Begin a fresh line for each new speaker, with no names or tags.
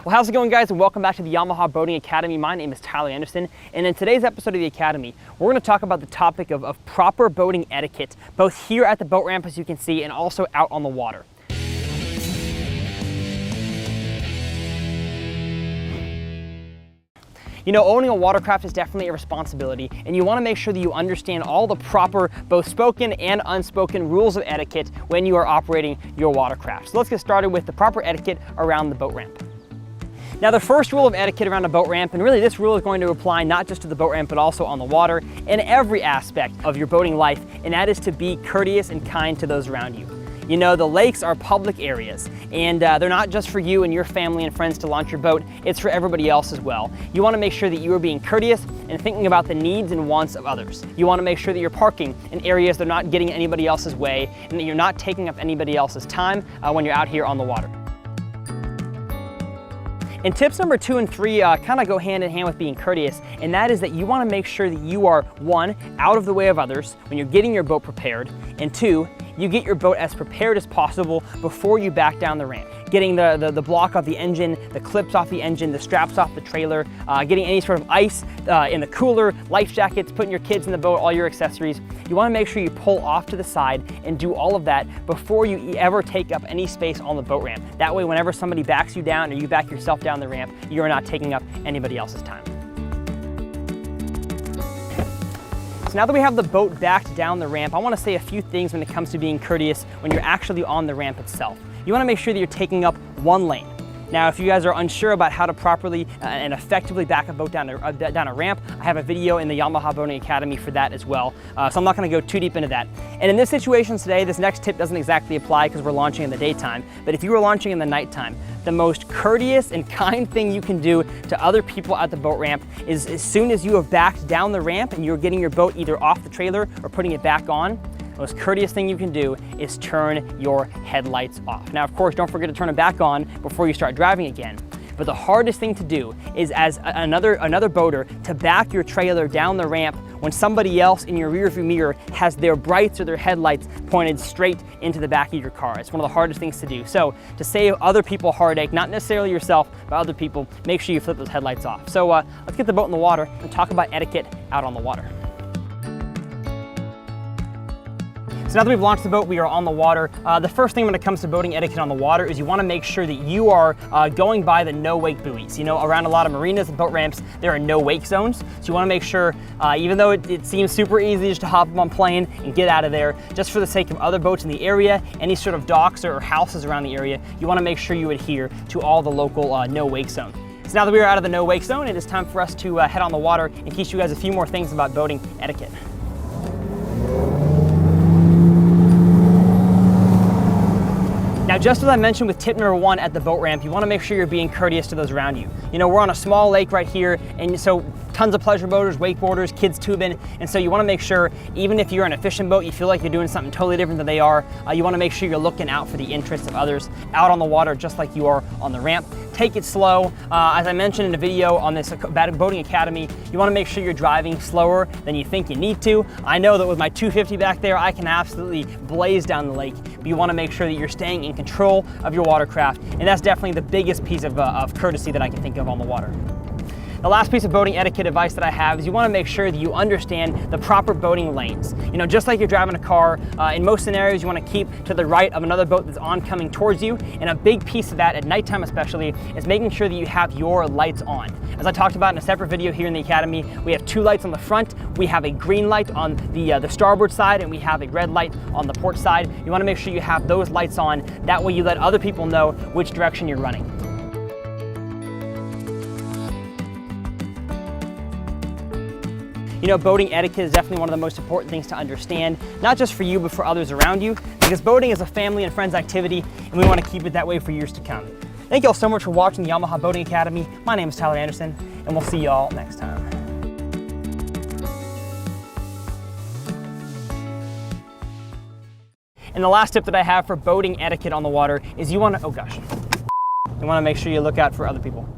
Well, how's it going, guys, and welcome back to the Yamaha Boating Academy. My name is Tyler Anderson, and in today's episode of the Academy, we're going to talk about the topic of proper boating etiquette, both here at the boat ramp, as you can see, and also out on the water. You know, owning a watercraft is definitely a responsibility, and you want to make sure that you understand all the proper, both spoken and unspoken rules of etiquette when you are operating your watercraft. So let's get started with the proper etiquette around the boat ramp. Now, the first rule of etiquette around a boat ramp, and really this rule is going to apply not just to the boat ramp, but also on the water, in every aspect of your boating life, and that is to be courteous and kind to those around you. You know, the lakes are public areas, and they're not just for you and your family and friends to launch your boat, it's for everybody else as well. You want to make sure that you are being courteous and thinking about the needs and wants of others. You want to make sure that you're parking in areas that are not getting anybody else's way, and that you're not taking up anybody else's time when you're out here on the water. And tips number 2 and 3 kind of go hand in hand with being courteous, and that is that you want to make sure that you are, 1, out of the way of others when you're getting your boat prepared, and 2, you get your boat as prepared as possible before you back down the ramp. Getting the block off the engine, the clips off the engine, the straps off the trailer, getting any sort of ice in the cooler, life jackets, putting your kids in the boat, all your accessories. You want to make sure you pull off to the side and do all of that before you ever take up any space on the boat ramp. That way, whenever somebody backs you down or you back yourself down the ramp, you are not taking up anybody else's time. So now that we have the boat backed down the ramp, I want to say a few things when it comes to being courteous when you're actually on the ramp itself. You want to make sure that you're taking up one lane. Now, if you guys are unsure about how to properly and effectively back a boat down a ramp, I have a video in the Yamaha Boating Academy for that as well. So I'm not going to go too deep into that. And in this situation today, this next tip doesn't exactly apply because we're launching in the daytime. But if you were launching in the nighttime, the most courteous and kind thing you can do to other people at the boat ramp is, as soon as you have backed down the ramp and you're getting your boat either off the trailer or putting it back on, the most courteous thing you can do is turn your headlights off. Now, of course, don't forget to turn them back on before you start driving again. But the hardest thing to do is, as another boater, to back your trailer down the ramp when somebody else in your rearview mirror has their brights or their headlights pointed straight into the back of your car. It's one of the hardest things to do. So to save other people heartache, not necessarily yourself, but other people, make sure you flip those headlights off. So let's get the boat in the water and talk about etiquette out on the water. So now that we've launched the boat, we are on the water. The first thing when it comes to boating etiquette on the water is you want to make sure that you are going by the no-wake buoys. You know, around a lot of marinas and boat ramps, there are no-wake zones. So you want to make sure, even though it seems super easy just to hop up on plane and get out of there, just for the sake of other boats in the area, any sort of docks or houses around the area, you want to make sure you adhere to all the local no-wake zones. So now that we are out of the no-wake zone, it is time for us to head on the water and teach you guys a few more things about boating etiquette. Now, just as I mentioned with tip number 1 at the boat ramp, you want to make sure you're being courteous to those around you. You know, we're on a small lake right here, and so tons of pleasure boaters, wakeboarders, kids tubing, and so you want to make sure, even if you're in a fishing boat, you feel like you're doing something totally different than they are, you want to make sure you're looking out for the interests of others out on the water, just like you are on the ramp. Take it slow. As I mentioned in a video on this Boating Academy, you want to make sure you're driving slower than you think you need to. I know that with my 250 back there, I can absolutely blaze down the lake, but you want to make sure that you're staying in control of your watercraft, and that's definitely the biggest piece of courtesy that I can think of on the water. The last piece of boating etiquette advice that I have is you want to make sure that you understand the proper boating lanes. You know, just like you're driving a car, in most scenarios you want to keep to the right of another boat that's oncoming towards you, and a big piece of that, at nighttime especially, is making sure that you have your lights on. As I talked about in a separate video here in the Academy, we have 2 lights on the front, we have a green light on the starboard side, and we have a red light on the port side. You want to make sure you have those lights on, that way you let other people know which direction you're running. You know, boating etiquette is definitely one of the most important things to understand, not just for you, but for others around you, because boating is a family and friends activity, and we want to keep it that way for years to come. Thank you all so much for watching the Yamaha Boating Academy. My name is Tyler Anderson, and we'll see you all next time. And the last tip that I have for boating etiquette on the water is you want to make sure you look out for other people.